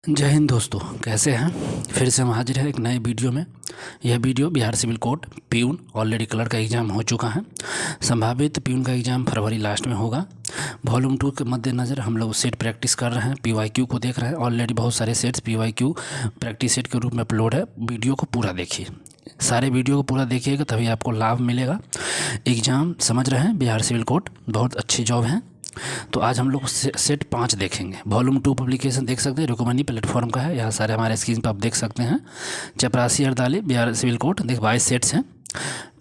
जय हिंद दोस्तों, कैसे हैं। फिर से हम हाजिर है एक नए वीडियो में। यह video Bihar civil court peon already कलर का एग्ज़ाम हो चुका है। संभावित प्यून का एग्ज़ाम फरवरी लास्ट में होगा। वॉल्यूम 2 के मद्देनज़र हम लोग सेट प्रैक्टिस कर रहे हैं, पीवाईक्यू को देख रहे हैं। ऑलरेडी बहुत सारे सेट्स पीवाईक्यू प्रैक्टिस सेट के रूप में अपलोड है। वीडियो को पूरा देखिए, सारे वीडियो को पूरा देखिएगा, तभी आपको लाभ मिलेगा। एग्ज़ाम समझ रहे हैं, बिहार सिविल कोड बहुत अच्छी जॉब है। तो आज हम लोग सेट 5 देखेंगे। वॉल्यूम 2 पब्लिकेशन देख सकते हैं, रुकमनी प्लेटफॉर्म का है। यहाँ सारे हमारे स्क्रीन पर आप देख सकते हैं। चपरासी अड़तालीस बिहार सिविल कोड देख 22 सेट्स हैं।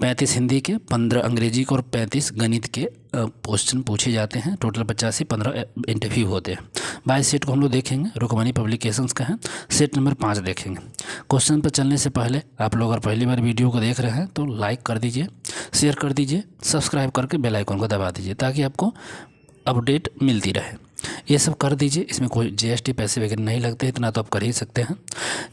35 हिंदी के, 15 अंग्रेजी के और 35 गणित के क्वेश्चन पूछे जाते हैं। टोटल 85, 15 इंटरव्यू होते हैं। 22 सेट को हम लोग देखेंगे, रुकमनी पब्लिकेशंस का है। सेट नंबर 5 देखेंगे। क्वेश्चन पर चलने से पहले आप लोग अगर पहली बार वीडियो को देख रहे हैं तो लाइक कर दीजिए, शेयर कर दीजिए, सब्सक्राइब करके बेल आइकन को दबा दीजिए ताकि आपको अपडेट मिलती रहे। ये सब कर दीजिए, इसमें कोई जीएसटी पैसे वगैरह नहीं लगते, इतना तो आप कर ही सकते हैं।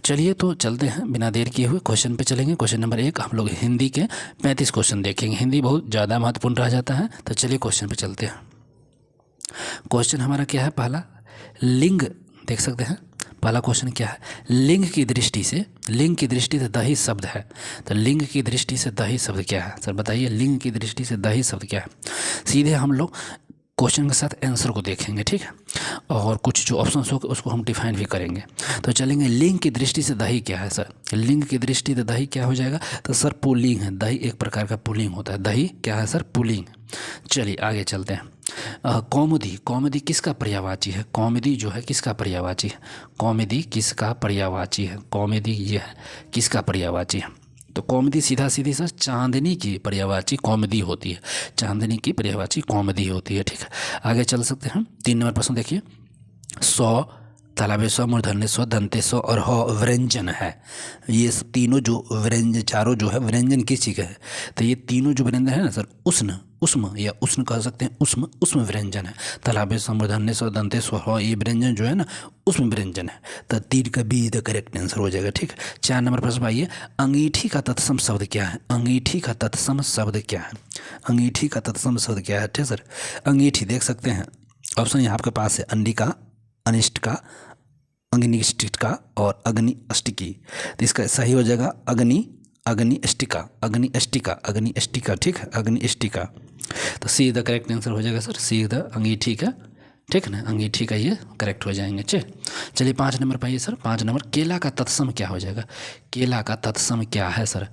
चलिए तो चलते हैं, बिना देर किए हुए क्वेश्चन पे चलेंगे। क्वेश्चन नंबर 1 हम लोग हिंदी के 35 क्वेश्चन देखेंगे। हिंदी बहुत ज़्यादा महत्वपूर्ण रह जाता है, तो चलिए क्वेश्चन पे चलते हैं। क्वेश्चन हमारा क्या है, पहला लिंग देख सकते हैं। पहला क्वेश्चन क्या है, लिंग की दृष्टि से, लिंग की दृष्टि से दही शब्द है। तो लिंग की दृष्टि से दही शब्द क्या है सर, बताइए। लिंग की दृष्टि से दही शब्द क्या है। सीधे हम लोग क्वेश्चन के साथ आंसर को देखेंगे, ठीक है, और कुछ जो ऑप्शंस होंगे उसको हम डिफाइन भी करेंगे। तो चलेंगे, लिंग की दृष्टि से दही क्या है सर। लिंग की दृष्टि से दही क्या हो जाएगा, तो सर पुल्लिंग है। दही एक प्रकार का पुल्लिंग होता है। दही क्या है सर, पुल्लिंग। चलिए आगे चलते हैं। कौमुदी, कौमुदी किसका पर्यायवाची है। कौमुदी जो है किसका पर्यायवाची है। कौमुदी किसका पर्यायवाची है। कौमुदी ये है किसका पर्यायवाची है। तो कौमुदी सीधा सीधी सर चांदनी की पर्यायवाची कौमुदी होती है। चांदनी की पर्यायवाची कौमुदी होती है, ठीक है। आगे चल सकते हैं। 3 नंबर प्रश्न देखिए। सौ, तालाबे सौ, मूर्धन्य सौ, दंते सौ और ह व्यंजन है। ये तीनों जो व्यंजन, चारों जो है व्यंजन किस चीज़ का है। तो ये तीनों जो व्यंजन है ना सर, उष्ण, उष्म या उष्ण कह सकते हैं, उष्म, उष्म व्यंजन है। तालाबे सौ, मूर्धन्य सौ, दंते सौ, ह, ये व्यंजन जो है ना उष्म व्यंजन है। तो 3 का बी द करेक्ट आंसर हो जाएगा, ठीक है। 4 नंबर प्रश्न आइए। अंगीठी का तत्सम शब्द क्या है। अंगीठी का तत्सम शब्द क्या है। अंगीठी का तत्सम शब्द क्या है, ठीक सर। अंगीठी देख सकते हैं, ऑप्शन यहाँ आपके पास है अंडिका, अनिष्टिका, अग्निष्टिका और अग्नि अष्टिकी। तो इसका सही हो जाएगा अग्नि, अग्नि अष्टिका, अग्नि अष्टिका, अग्नि अष्टिका, ठीक है, अग्नि अष्टिका। तो सी द करेक्ट आंसर हो जाएगा सर, सी द अंगीठी का, ठीक है ना, अंगीठी का ये करेक्ट हो जाएंगे। चलिए 5 नंबर पाइए सर। 5 नंबर केला का तत्सम क्या हो जाएगा। केला का तत्सम क्या है सर।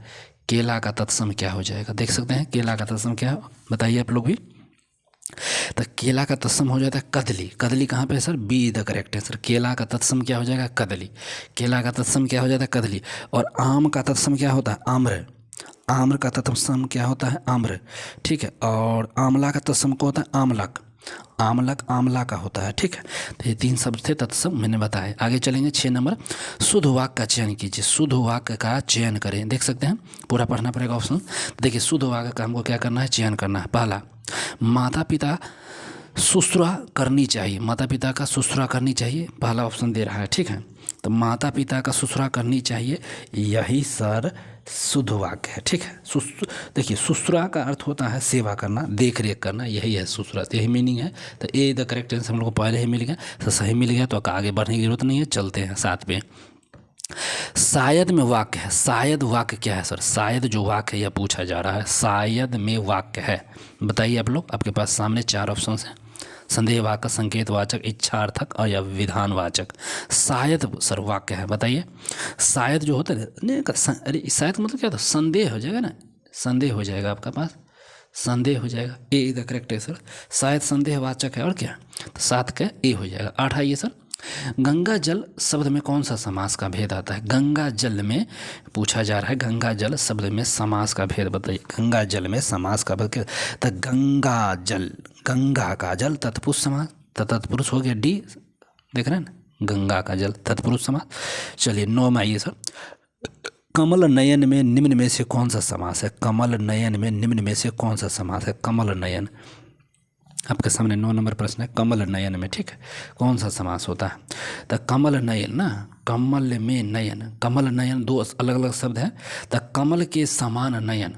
केला का तत्सम क्या हो जाएगा, देख सकते हैं। केला का तत्सम क्या है बताइए आप लोग भी। तो केला का तत्सम हो जाता है कदली। कदली कहाँ पे है sir, be the correct answer. केला का तत्सम क्या हो जाएगा, कदली। केला का तत्सम क्या हो जाता है, कदली। और आम का तत्सम क्या होता है, आम्र। आम्र का तत्सम क्या होता है, आम्र, ठीक है। और आंवला का तत्सम क्या होता है, आमलक। आमलक आंवला का होता है, ठीक है। तो ये 3 शब्द थे तत्सम, मैंने बताया। आगे चलेंगे 6 नंबर। शुद्ध वाक्य का चयन कीजिए। शुद्ध वाक्य का चयन करें, देख सकते हैं, पूरा पढ़ना पड़ेगा ऑप्शन। देखिए शुद्ध वाक्य का हमको क्या करना है, चयन करना है। पहला, माता पिता शुश्रूषा करनी चाहिए। माता पिता का शुश्रूषा करनी चाहिए, पहला ऑप्शन दे रहा है, ठीक है। तो माता पिता का शुश्रूषा करनी चाहिए, यही सर शुद्ध वाक्य है, ठीक है। देखिए शुश्रूषा का अर्थ होता है सेवा करना, देख रेख करना, यही है शुश्रूषा, यही मीनिंग है। तो ए द करेक्ट आंसर हम लोग को पहले ही मिल गया, तो सही मिल गया, तो आगे बढ़ने की जरूरत नहीं है। चलते हैं 7 पे। शायद में वाक्य है। शायद वाक्य क्या है सर। शायद जो वाक्य है यह पूछा जा रहा है, शायद में वाक्य है, बताइए आप लोग। आपके पास सामने 4 ऑप्शन हैं, संदेहवाचक, संकेतवाचक, इच्छार्थक और या विधानवाचक। शायद सर वाक्य है, बताइए। शायद जो होता है नहीं, अरे शायद मतलब क्या था, संदेह हो जाएगा ना, संदेह हो जाएगा आपका पास, संदेह हो जाएगा। ए द करेक्ट है सर, शायद संदेहवाचक है, और क्या, तो 7 का ए हो जाएगा। 8 आइए सर। गंगा जल शब्द में कौन सा समास का भेद आता है। गंगा जल में पूछा जा रहा है, गंगा जल शब्द में समास का भेद बताइए। गंगा जल में समास का भेद, तो गंगा जल, गंगा का जल तत्पुरुष समास, तो तत्पुरुष हो गया डी, देख रहे हैं ना, गंगा का जल तत्पुरुष समास। चलिए 9 में आइए सर। कमल नयन में निम्न में से कौन सा समास है। कमल नयन में निम्न में से कौन सा समास है। कमल नयन, आपके सामने 9 नंबर प्रश्न है, कमल नयन में, ठीक है, कौन सा समास होता है। तो कमल नयन ना, कमल में नयन, कमल नयन 2 अलग अलग शब्द हैं। तो कमल के समान नयन,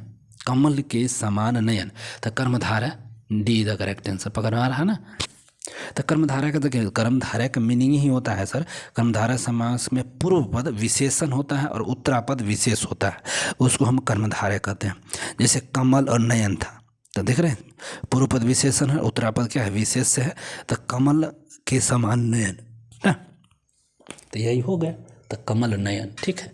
कमल के समान नयन, तो कर्मधार है, डी द करेक्ट आंसर, पकड़ में आ रहा है ना। तो कर्मधारय का देखिए, कर्मधारय का मीनिंग ही होता है सर, कर्मधारय समास में पूर्व पद विशेषण होता है और उत्तरापद विशेष होता है, उसको हम कर्मधारय कहते हैं। जैसे कमल और नयन था, तो देख रहे हैं पूर्व पद विशेषण है, उत्तरापद क्या है, विशेष से है। तो कमल के समान नयन ना, तो यही हो गया, तो कमल नयन। ठीक है,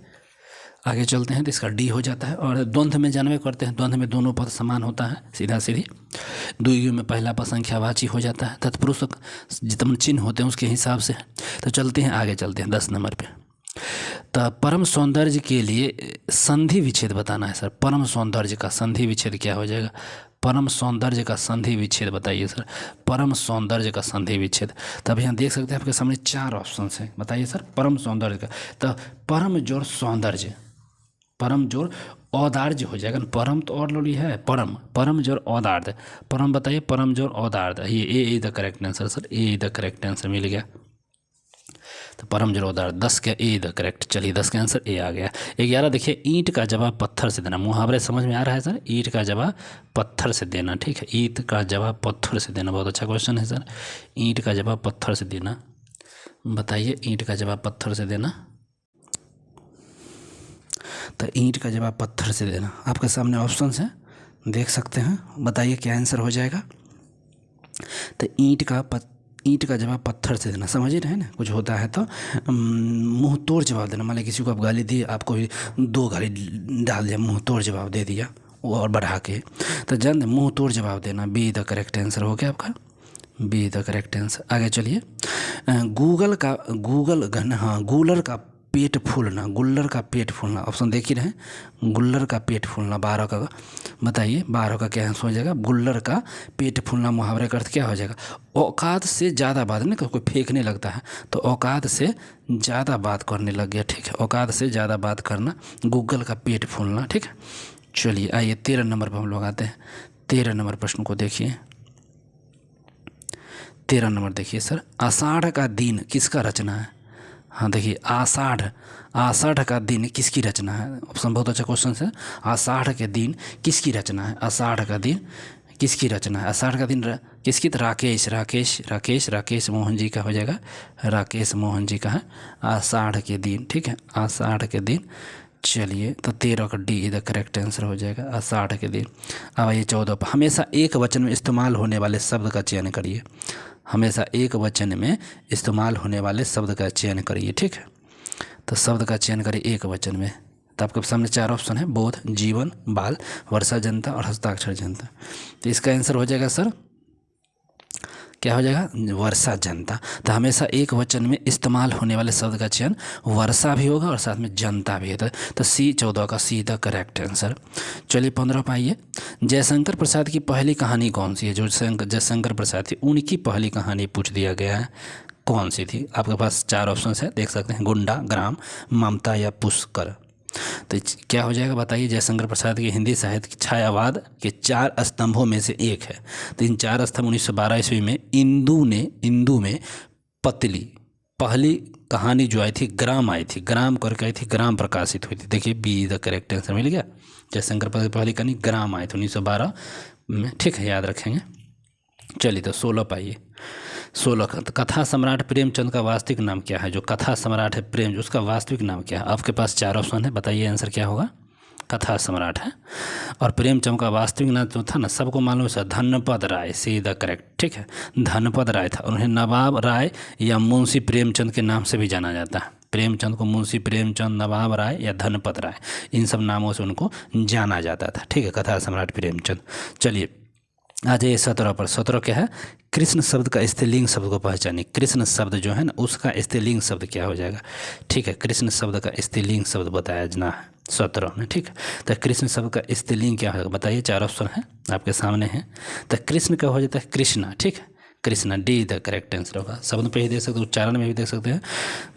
आगे चलते हैं तो इसका डी हो जाता है। और द्वंद्व में जानवे करते हैं, द्वंद्व में दोनों पद समान होता है, सीधा सीधी। द्विगु में पहला पद संख्यावाची हो जाता है, तत्पुरुष जितने चिन्ह होते हैं उसके हिसाब से। तो चलते हैं आगे, चलते हैं 10 नंबर पे। तो परम सौंदर्य के लिए संधि विच्छेद बताना है सर। परम सौंदर्य का संधि विच्छेद क्या हो जाएगा, परम सौंदर्य का संधि विच्छेद बताइए सर, परम सौंदर्य का संधि विच्छेद। तब यहाँ देख सकते हैं आपके सामने 4 ऑप्शन हैं, बताइए सर परम सौंदर्य का। तो परम जोड़ सौंदर्य, परम जोड़ औदार्य हो जाएगा, परम तो और लोली है, परम, परम जोड़ औदार्य, परम बताइए, परम जोड़ औदार्य, ये A the correct answer sir, A the correct answer मिल गया। तो परम जोड़ औदार्य 10 का ए द करेक्ट, चलिए 10 का आंसर ए आ गया। 11 देखिए, ईंट का जवाब पत्थर से देना, मुहावरे समझ में आ रहा है सर, ईंट का जवाब पत्थर से देना। ठीक है, ईंट का जवाब पत्थर से देना, बहुत अच्छा क्वेश्चन है सर, ईंट का जवाब पत्थर से देना। बताइए ईंट का जवाब पत्थर से देना, तो ईंट का जवाब पत्थर से देना आपके सामने ऑप्शंस हैं, देख सकते हैं, बताइए क्या आंसर हो जाएगा। तो ईंट का जवाब पत्थर से देना, समझ ही रहे ना, कुछ होता है तो मुंह तोड़ जवाब देना। मान लीजिए किसी को आप गाली दी, आपको भी 2 गाली डाल दिया, मुंह तोड़ जवाब दे दिया और बढ़ा के, तो जान मुंह तोड़ जवाब देना, बी द करेक्ट आंसर हो गया आपका, बी द करेक्ट आंसर। आगे चलिए, गूगल गूलर का पेट फूलना, गुल्लर का पेट फूलना, ऑप्शन देख ही रहे, गुल्लर का पेट फूलना 12 का, बताइए 12 का क्या आंसर हो जाएगा, गुल्लर का पेट फूलना मुहावरे का अर्थ क्या हो जाएगा, औकात से ज़्यादा बात, नहीं कोई फेंकने लगता है तो औकात से ज़्यादा बात करने लग गया। ठीक है, औकात से ज़्यादा बात करना, गूगल का पेट फूलना। ठीक है, चलिए आइए 13 नंबर पर हम लोग आते हैं। 13 नंबर प्रश्न को देखिए, 13 नंबर देखिए सर, आषाढ़ का दिन किसका रचना है। हाँ देखिए, आषाढ़ का दिन किसकी रचना है, ऑप्शन बहुत अच्छा क्वेश्चन है, आषाढ़ के दिन किसकी रचना है, आषाढ़ का दिन किसकी रचना है, आषाढ़ का दिन किसकी, तो राकेश मोहन जी का हो जाएगा, राकेश मोहन जी का है आषाढ़ के दिन। ठीक है, आषाढ़ के दिन। चलिए तो 13 का डी इधर करेक्ट आंसर हो जाएगा, आषाढ़ के दिन। अब आइए 14 पर, हमेशा एक वचन में इस्तेमाल होने वाले शब्द का चयन करिए, हमेशा एक वचन में इस्तेमाल होने वाले शब्द का चयन करिए। ठीक है, तो शब्द का चयन करिए एक वचन में। तो आपके सामने 4 ऑप्शन है, बोध, जीवन, बाल, वर्षा जनता और हस्ताक्षर जनता। तो इसका आंसर हो जाएगा सर, क्या हो जाएगा, वर्षा जनता। तो हमेशा एक वचन में इस्तेमाल होने वाले शब्द का चयन वर्षा भी होगा और साथ में जनता भी है, तो सी 14 का सी द करेक्ट आंसर। चलिए 15 पाइए, जयशंकर प्रसाद की पहली कहानी कौन सी है, जो जयशंकर प्रसाद थी उनकी पहली कहानी पूछ दिया गया है, कौन सी थी। आपके पास 4 ऑप्शन है, देख सकते हैं, गुंडा, ग्राम, ममता या पुष्कर। तो क्या हो जाएगा बताइए, जयशंकर प्रसाद की हिंदी साहित्य की छायावाद के 4 स्तंभों में से एक है। तो इन 4 स्तंभ 1912 ईस्वी में इंदू में पहली कहानी जो आई थी, ग्राम आई थी, ग्राम करके आई थी, ग्राम प्रकाशित हुई थी। देखिए बी द करेक्ट आंसर मिल गया, जयशंकर प्रसाद की पहली कहानी ग्राम आई थी 1912 में। ठीक है, याद रखेंगे। चलिए तो 16 पाइए, 16 कथा सम्राट प्रेमचंद का वास्तविक नाम क्या है, जो कथा सम्राट है प्रेम, उसका वास्तविक नाम क्या है। आपके पास 4 ऑप्शन है, बताइए आंसर क्या होगा, कथा सम्राट है। और प्रेमचंद का वास्तविक नाम जो था ना, सबको मालूम है, धनपद राय, सी द करेक्ट। ठीक है, धनपद राय था, उन्हें नवाब राय या मुंशी प्रेमचंद के नाम से भी जाना जाता है। प्रेमचंद को मुंशी प्रेमचंद, नवाब राय या धनपद राय, इन सब नामों से उनको जाना जाता था। ठीक है, कथा सम्राट प्रेमचंद। चलिए आ जाइए 17 पर। 17 क्या है, कृष्ण शब्द का स्त्रीलिंग शब्द को पहचानिए। कृष्ण शब्द जो है ना, उसका स्त्रीलिंग शब्द क्या हो जाएगा। ठीक है, कृष्ण शब्द का स्त्रीलिंग शब्द बताया जाना है 17 में। ठीक है, तो कृष्ण शब्द का स्त्रीलिंग क्या होगा बताइए, 4 ऑप्शन है आपके सामने है। तो कृष्ण का हो जाता है कृष्णा। ठीक है, Krishna, D the correct answer होगा। शब्द पे ही देख सकते हैं, उच्चारण में भी देख सकते हैं,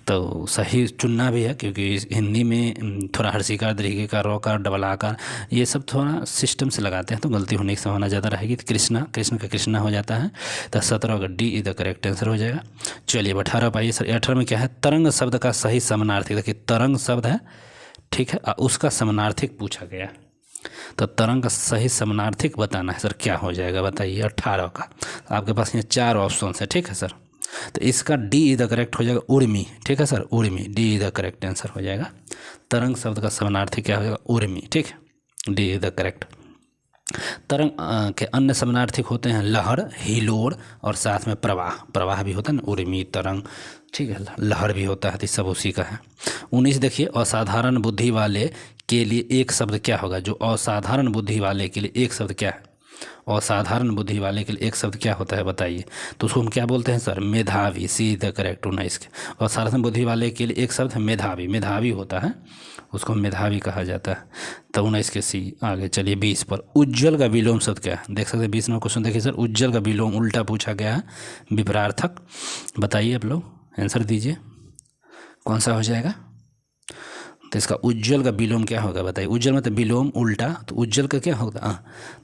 तो सही चुनना भी है, क्योंकि हिंदी में थोड़ा हर्षिकार, दीर्घिकार, रोकार, डबल आकार, ये सब थोड़ा सिस्टम से लगाते हैं, तो गलती होने की संभावना ज़्यादा रहेगी। तो कृष्ण का कृष्णा हो जाता है। तो 17 का डी द करेक्ट आंसर हो जाएगा। चलिए 18 पाइए सर। 18 में क्या है, तरंग शब्द का सही समानार्थी। देखिए तरंग शब्द है, ठीक है, उसका समानार्थिक पूछा गया। तो तरंग का सही समानार्थिक बताना है सर, क्या हो जाएगा बताइए 18 का। आपके पास ये 4 ऑप्शन है, ठीक है सर। तो इसका डी इज द करेक्ट हो जाएगा, उर्मी, ठीक है sir, Urmi, D is the correct answer हो जाएगा। तरंग शब्द का समानार्थी क्या हो जाएगा, उर्मी, ठीक है, डी इज द करेक्ट। तरंग के अन्य समानार्थिक होते हैं लहर, हिलोर और साथ में प्रवाह, प्रवाह भी होता है ना, उर्मी, तरंग, ठीक है, लहर भी होता है, तो सब उसी का है। 19 देखिए, असाधारण बुद्धि वाले के लिए एक शब्द क्या होगा, जो असाधारण बुद्धि वाले के लिए एक शब्द क्या है, असाधारण बुद्धि वाले के लिए एक शब्द क्या होता है बताइए। तो उसको हम क्या बोलते हैं सर, मेधावी, सी द करेक्ट 19 के। असाधारण बुद्धि वाले के लिए एक शब्द है मेधावी, मेधावी होता है, उसको मेधावी कहा जाता है। तो 19 के सी। आगे चलिए 20 पर, उज्ज्वल का विलोम शब्द क्या है, देख सकते हैं 20 में क्वेश्चन देखिए सर, उज्ज्वल का विलोम उल्टा पूछा गया है, विपरार्थक, बताइए आप लोग आंसर दीजिए कौन सा हो जाएगा। तो इसका उज्ज्वल का विलोम क्या होगा बताइए, उज्ज्वल मतलब विलोम उल्टा, तो उज्ज्वल का क्या होगा,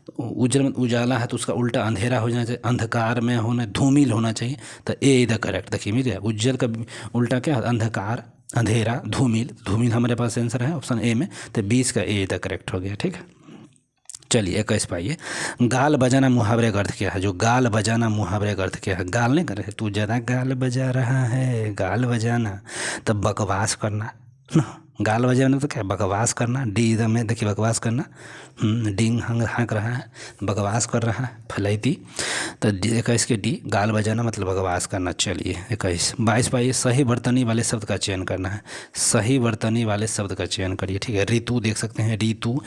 तो उज्ज्वल मतलब उजाला है, तो उसका उल्टा अंधेरा हो जाना चाहिए, अंधकार में होना, धूमिल होना चाहिए, तो ए द करेक्ट। देखिए मिल गया, उज्ज्वल का उल्टा क्या, अंधकार, अंधेरा, धूमिल, धूमिल हमारे पास आंसर है ऑप्शन ए में, तो 20 का ए द करेक्ट हो गया, ठीक है। चलिए 21 पाइए, गाल बजाना मुहावरे का अर्थ क्या है, जो गाल बजाना मुहावरे का अर्थ क्या है, गाल नहीं कर रहे, तू ज़्यादा गाल बजा रहा है, गाल बजाना तब बकवास करना ना, गाल बजाना तो क्या, बकवास करना, डी द में देखिए बकवास करना, डिंग हाँक रहा है, बकवास कर रहा है, फलैती, तो 21 के डी, गाल बजाना मतलब बकवास करना। चलिए 21। 22 पाइए, सही वर्तनी वाले शब्द का चयन करना है, सही वर्तनी वाले शब्द का चयन करिए, ठीक है। ऋतु देख सकते हैं, ऋतु,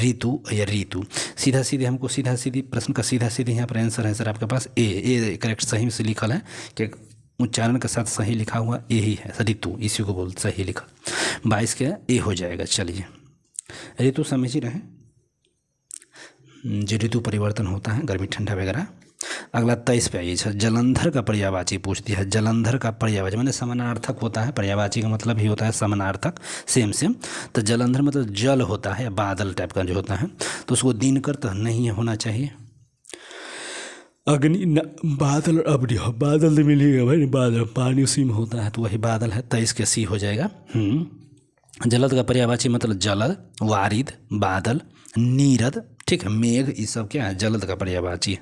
ऋतु या ऋतु, सीधा सीधे हमको सीधा सीधी प्रश्न का सीधा सीधे यहाँ पर आंसर है सर आपके पास ए करेक्ट सही से लिखल है कि उच्चारण के साथ सही लिखा हुआ यही है ऋतु, इसी को बोल सही लिखा, 22 के ए हो जाएगा। चलिए ऋतु समझ ही रहे, जो ऋतु परिवर्तन होता है गर्मी ठंडा वगैरह। अगला 23 पे आइए, जलंधर का पर्यायवाची पूछ दिया है, जलंधर का पर्यायवाची मैंने समानार्थक होता है, पर्यायवाची का मतलब ही होता है समानार्थक, सेम सेम। तो जलंधर मतलब जल होता है, बादल टाइप का जो होता है, तो उसको दिनकर तो नहीं होना चाहिए, अग्नि बादल, अब बादल तो मिलेगा भाई, बादल पानी उसी में होता है, तो वही बादल है, 23 के सी हो जाएगा। जलद का पर्यायवाची मतलब जलद, वारिद, बादल, नीरद, ठीक है, मेघ, ये सब क्या है जलद का पर्यायवाची है।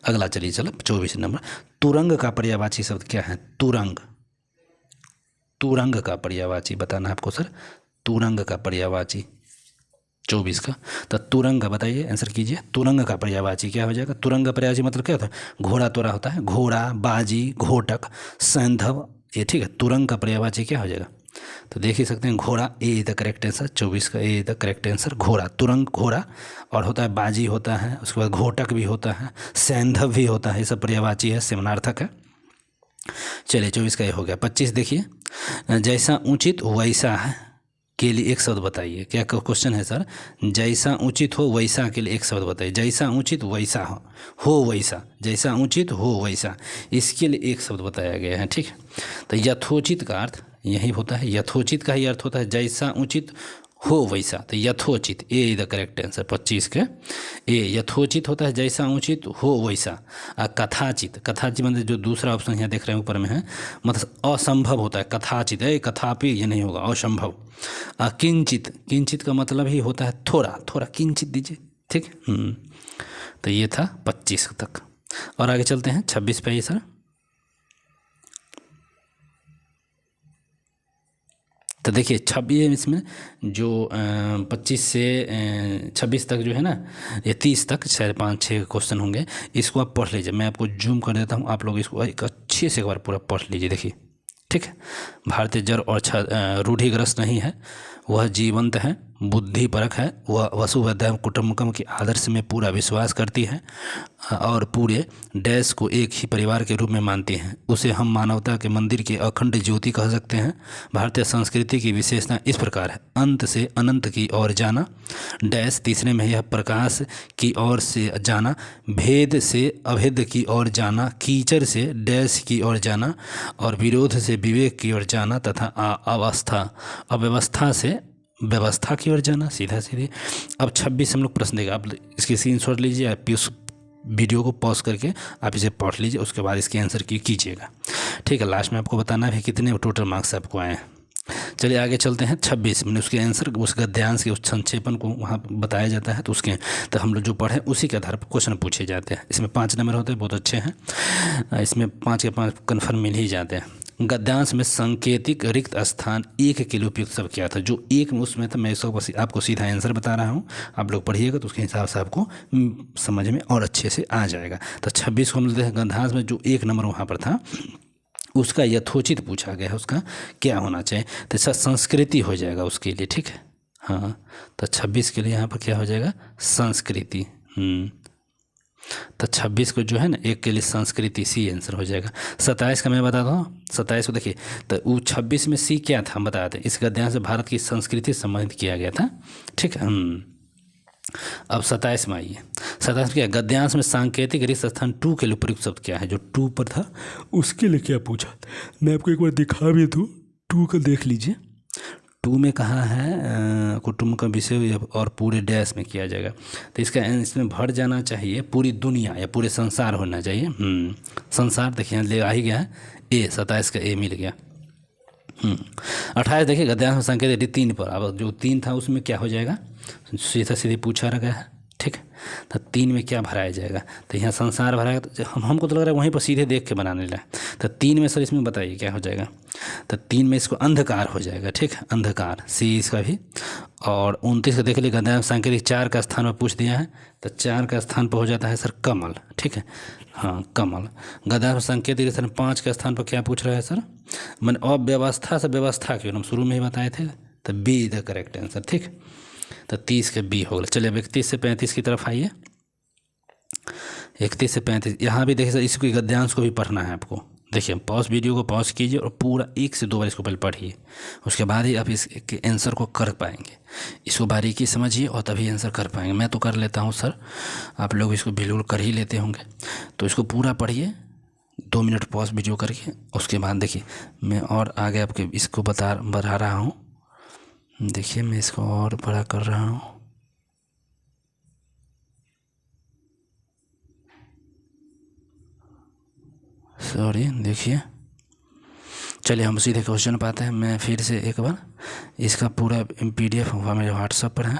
अगला चलिए चलो 24 नंबर, तुरंग का पर्यायवाची शब्द क्या है, तुरंग, तुरंग का पर्यायवाची बताना है आपको सर, तुरंग का पर्यायवाची 24 का। तो तुरंग बताइए आंसर कीजिए, तुरंग का पर्यायवाची क्या हो जाएगा, तुरंग का पर्यायवाची मतलब क्या होता है, घोड़ा तोड़ा होता है, घोड़ा, बाजी, घोटक, सैंधव, ये ठीक है, तुरंग का पर्यायवाची क्या हो जाएगा। तो देख ही सकते हैं घोड़ा, ए द करेक्ट आंसर, 24 का ए द करेक्ट आंसर, घोड़ा, तुरंग घोड़ा, और होता है बाजी होता है, उसके बाद घोटक भी होता है, सैंधव भी होता है, ये सब पर्यायवाची है, समानार्थक है। चलिए 24 का ये हो गया। 25 देखिए, जैसा उचित वैसा है के लिए एक शब्द बताइए, क्या क्वेश्चन है सर, जैसा उचित हो वैसा के लिए एक शब्द बताइए, जैसा उचित वैसा हो वैसा, जैसा उचित हो वैसा, इसके लिए एक शब्द बताया गया है, ठीक है। तो यथोचित का अर्थ यही होता है, यथोचित का ही अर्थ होता है जैसा उचित हो वैसा, तो यथोचित ए द करेक्ट आंसर 25 के ए, यथोचित होता है जैसा उचित हो वैसा। कथाचित, कथाचित मतलब जो दूसरा ऑप्शन यहाँ देख रहे हैं ऊपर में है, मतलब असंभव होता है, कथाचित कथापि ये नहीं होगा, असंभव। किंचित, किंचित का मतलब ही होता है थोड़ा, थोड़ा किंचित दीजिए, ठीक। तो ये था 25 तक, और आगे चलते हैं 26 पे ही सर। तो देखिए 26 इसमें जो 25 से 26 तक जो है ना, ये 30 तक शायद 5-6 क्वेश्चन होंगे, इसको आप पढ़ लीजिए, मैं आपको जूम कर देता हूँ, आप लोग इसको एक अच्छे से एक बार पूरा पढ़ लीजिए। देखिए ठीक है, भारतीय जड़ और रूढ़िग्रस्त नहीं है, वह जीवंत है, बुद्धिपरक है, वह वसुधैव कुटुंबकम के आदर्श में पूरा विश्वास करती है और पूरे देश को एक ही परिवार के रूप में मानती हैं। उसे हम मानवता के मंदिर की अखंड ज्योति कह सकते हैं। भारतीय संस्कृति की विशेषता इस प्रकार है, अंत से अनंत की ओर जाना, डैश तीसरे में यह प्रकाश की ओर से जाना, भेद से अभेद की ओर जाना, कीचड़ से डैश की ओर जाना और विरोध से विवेक की ओर जाना तथा अव्यवस्था से व्यवस्था की ओर जाना, सीधा सीधे। अब 26 हम लोग प्रश्न देगा, आप इसकी स्क्रीनशॉट लीजिए, आप उस वीडियो को पॉज करके आप इसे पढ़ लीजिए, उसके बाद इसके आंसर कीजिएगा, ठीक है। लास्ट में आपको बताना है कितने टोटल मार्क्स आपको आए हैं। चलिए आगे चलते हैं। 26 मैंने उसके आंसर उस गद्यांश के उस संक्षेपण को वहाँ बताया जाता है, तो हम लोग जो पढ़े उसी के आधार पर क्वेश्चन पूछे जाते हैं। इसमें 5 नंबर होते हैं, बहुत अच्छे हैं, इसमें 5 के 5 कन्फर्म मिल ही जाते हैं। गद्यांश में सांकेतिक रिक्त स्थान एक के लिए उपयुक्त शब्द क्या था? जो एक में उसमें था, मैं इसको आपको सीधा आंसर बता रहा हूँ, आप लोग पढ़िएगा तो उसके हिसाब से आपको समझ में और अच्छे से आ जाएगा। तो 26 को हम लेते हैं, गद्यांश में जो 1 नंबर वहाँ पर था उसका यथोचित पूछा गया है, उसका क्या होना चाहिए? तो इसका संस्कृति हो जाएगा उसके लिए, ठीक है। हाँ, तो 26 के लिए यहाँ पर क्या हो जाएगा? संस्कृति। तो 26 को जो है ना, एक के लिए संस्कृति, सी आंसर हो जाएगा। 27 का मैं बताता हूँ। 27 को देखिए, तो वो 26 में सी क्या था हम बताते हैं। इस गद्यांश से भारत की संस्कृति से संबंधित किया गया था, ठीक है। अब 27 में आइए। 27 क्या? गद्यांश में सांकेतिक रिक्त स्थान 2 के लिए उपयुक्त शब्द क्या है? जो 2 पर था उसके लिए क्या पूछा? मैं आपको एक बार दिखा भी दूँ, 2 का देख लीजिए। 2 में कहा है कुटुंब का विषय और पूरे डैश में किया जाएगा, तो इसमें भर जाना चाहिए पूरी दुनिया या पूरे संसार होना चाहिए। संसार देखिए ले आ ही गया है, ए 27 का ए मिल गया। 28 देखिए, गद्यांश में संकेत 3 पर, अब जो 3 था उसमें क्या हो जाएगा? सीधा सीधे पूछा रखा है, ठीक है। तो 3 में क्या भराया जाएगा? तो यहाँ संसार भराएगा, तो हमको तो लग रहा है वहीं पर सीधे देख के बनाने लगा। तो 3 में सर इसमें बताइए क्या हो जाएगा? तो 3 में इसको अंधकार हो जाएगा, ठीक है, अंधकार, सी इसका भी। और 29 का देख लीजिए, गद्यांश सांकेतिक 4 का स्थान पर पूछ दिया है, तो 4 का स्थान पर हो जाता है सर कमल, ठीक है। हाँ, कमल। गद्यांश सांकेतिक स्थान 5 के स्थान पर क्या पूछ रहा है सर? मैंने अव्यवस्था से व्यवस्था क्यों हम शुरू में ही बताए थे, तो बी द करेक्ट आंसर, ठीक। तो 30 के बी हो गया। चलिए अब 31 से 35 की तरफ आइए। 31 से 35 यहाँ भी देखिए सर, इसको गद्यांश को भी पढ़ना है आपको। देखिए पॉज, वीडियो को पॉज कीजिए और पूरा 1 से 2 बार इसको पहले पढ़िए, उसके बाद ही आप इस आंसर को कर पाएंगे। इसको बारीकी समझिए और तभी आंसर कर पाएंगे। मैं तो कर लेता हूँ सर, आप लोग इसको बिल्कुल कर ही लेते होंगे। तो इसको पूरा पढ़िए, 2 मिनट पॉज वीडियो करके, उसके बाद देखिए मैं और आगे आपके इसको बढ़ा रहा हूँ। देखिए मैं इसको और बड़ा कर रहा हूँ। सॉरी, देखिए। चलिए हम सीधे क्वेश्चन पाते हैं। मैं फिर से एक बार इसका पूरा PDF हुआ मेरे व्हाट्सएप पर है,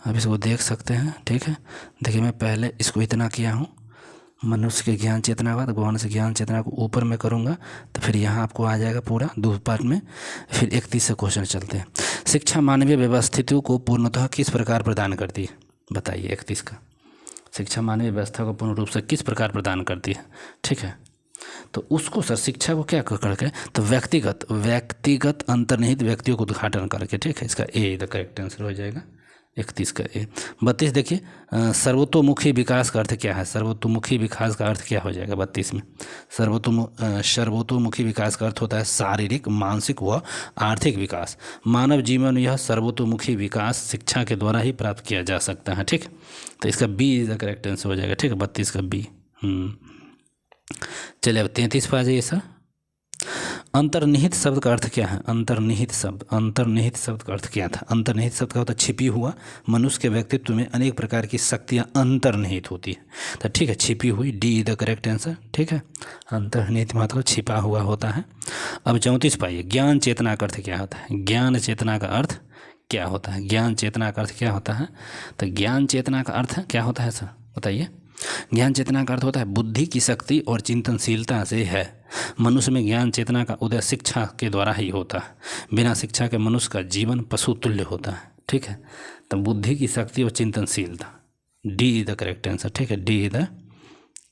आप इसको देख सकते हैं, ठीक है। देखिए मैं पहले इसको इतना किया हूँ, मनुष्य के ज्ञान चेतना के बाद गौण से ज्ञान चेतना को ऊपर में करूँगा, तो फिर यहाँ आपको आ जाएगा पूरा 2 पार्ट में। फिर 31 से क्वेश्चन चलते हैं। शिक्षा मानवीय व्यवस्थितियों को पूर्णतः किस प्रकार प्रदान करती है? बताइए 31 का। शिक्षा मानवीय व्यवस्था को पूर्ण रूप से किस प्रकार प्रदान करती है, ठीक है। तो उसको सर शिक्षा को क्या करके, तो व्यक्तिगत अंतर्निहित व्यक्तियों को उद्घाटन करके, ठीक है। इसका ए द करेक्ट आंसर हो जाएगा, 31 का ए। 32 देखिए, सर्वतोमुखी विकास का अर्थ क्या है? सर्वतोमुखी विकास का अर्थ क्या हो जाएगा 32 में? सर्वतोमुखी विकास का अर्थ होता है शारीरिक, मानसिक व आर्थिक विकास। मानव जीवन में यह सर्वतोमुखी विकास शिक्षा के द्वारा ही प्राप्त किया जा सकता है, ठीक। तो इसका B is the correct answer हो जाएगा, ठीक है, 32 का बी। चलिए अब 33 पर आ जाइए सर। अंतर्निहित शब्द का अर्थ क्या है? अंतर्निहित शब्द का अर्थ क्या था? अंतर्निहित शब्द का होता है छिपी हुआ। मनुष्य के व्यक्तित्व में अनेक प्रकार की शक्तियाँ अंतर्निहित होती है, तो ठीक है, छिपी हुई, डी द करेक्ट आंसर, ठीक है। अंतर्निहित मतलब छिपा हुआ होता है। अब 34 पाइए, ज्ञान चेतना का अर्थ क्या होता है? ज्ञान चेतना का अर्थ क्या होता है? ज्ञान चेतना का अर्थ क्या होता है? तो ज्ञान चेतना का अर्थ क्या होता है सर, बताइए। ज्ञान चेतना का अर्थ होता है बुद्धि की शक्ति और चिंतनशीलता से है। मनुष्य में ज्ञान चेतना का उदय शिक्षा के द्वारा ही होता है। बिना शिक्षा के मनुष्य का जीवन पशु तुल्य होता है, ठीक है। तो बुद्धि की शक्ति और चिंतनशीलता, डी द करेक्ट आंसर, ठीक है, डी द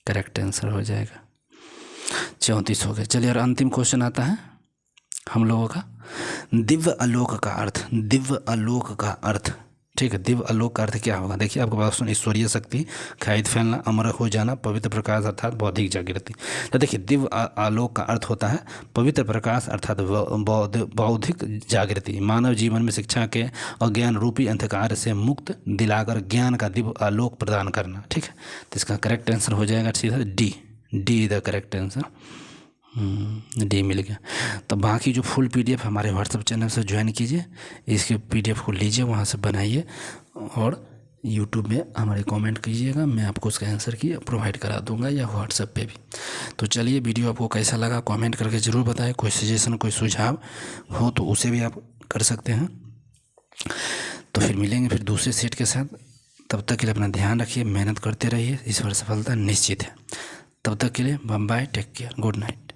करेक्ट आंसर हो जाएगा। 34 हो गया। चलिए और अंतिम क्वेश्चन आता है हम लोगों का, दिव्य आलोक का अर्थ। दिव्य आलोक का अर्थ, ठीक है, दिव्य आलोक का अर्थ क्या होगा? देखिए आपके पास ईश्वरीय शक्ति, खायद फैलना, अमर हो जाना, पवित्र प्रकाश अर्थात बौद्धिक जागृति। तो देखिए दिव्य आलोक का अर्थ होता है पवित्र प्रकाश अर्थात बौद्धिक जागृति। मानव जीवन में शिक्षा के अज्ञान रूपी अंधकार से मुक्त दिलाकर ज्ञान का दिव्य आलोक प्रदान करना, ठीक है। तो इसका करेक्ट आंसर हो जाएगा सीधा D the correct answer, D मिल गया। तो बाकी जो फुल PDF हमारे व्हाट्सएप चैनल से ज्वाइन कीजिए, इसके PDF को लीजिए, वहाँ से बनाइए और यूट्यूब में हमारे कमेंट कीजिएगा, मैं आपको उसका आंसर की प्रोवाइड करा दूंगा, या व्हाट्सएप पे भी। तो चलिए, वीडियो आपको कैसा लगा कमेंट करके ज़रूर बताएं। कोई सजेशन, कोई सुझाव हो तो उसे भी आप कर सकते हैं। तो फिर मिलेंगे फिर दूसरे सेट के साथ। तब तक के लिए अपना ध्यान रखिए, मेहनत करते रहिए, इस बार सफलता निश्चित है। तब तक के लिए bye bye, take care, good night.